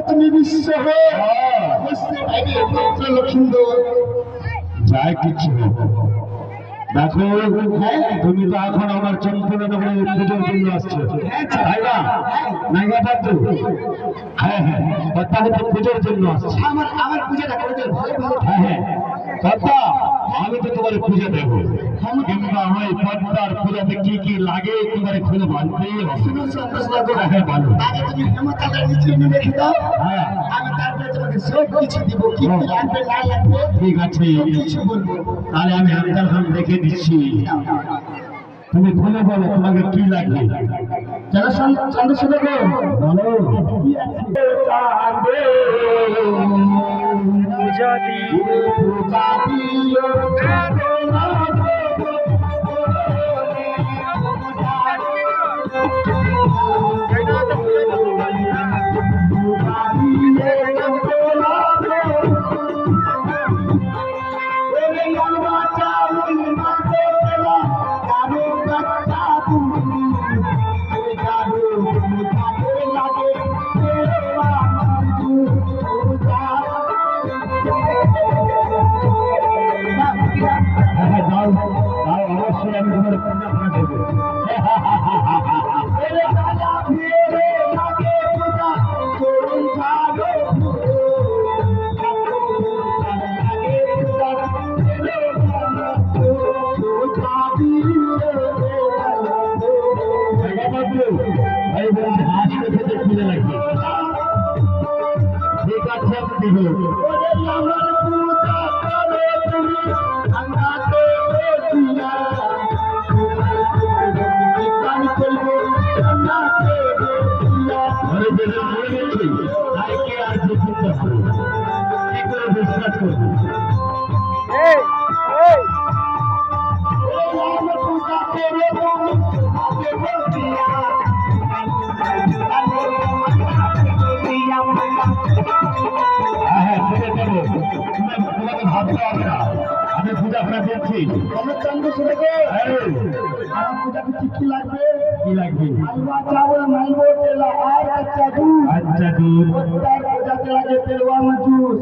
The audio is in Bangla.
তুমি বিশ্ব লক্ষ্মীন্দর যাই কিছু দেখো, তুমি তো এখন আমার চম্পনগরে পুজোর জন্য আসছো, তাই না? নাইবা পাত্র, হ্যাঁ হ্যাঁ, তাহলে তো পুজোর জন্য আসছে। আমার পূজাটা করে দেন ভালো ভালো। হ্যাঁ হ্যাঁ পদ্মা, আমি তো তোমার পূজা দেবো, কিন্তু আমার পদ্মার পূজাতে কি কি লাগে তোমার খুলে বলতে হ্যাঁ ভালো। আগে তুমি হেমতালের নিচে নেমে রেখে দাও, হ্যাঁ আমি তারপরে তোমাকে সব কিছু দিব, কি কি লাগবে না লাগবে ঠিক আছে, কিছু বলবো। তাহলে আমি হামদার খান দেখে দিচ্ছি, তুমি খুলে বলো তোমাকে কি লাগবে। চলো চন্দ্রশেখর বলো। পূজা দিও অবশ্যই আমি তোমার পূজা করে দেবো। ঠিক আছে দিব। বিশ্বাস করবো তোমাকে ভাবতে হবে না, আমি পূজা করে দিচ্ছি। আমার চন্দ্রশেখর আমার পূজাতে কি লাগবে? কি লাগবে? হালুয়া চাवल मालवो तेला और अच्छा दूध। अच्छा दूध। पत्ता पूजाते लगे तेलवा में जूस।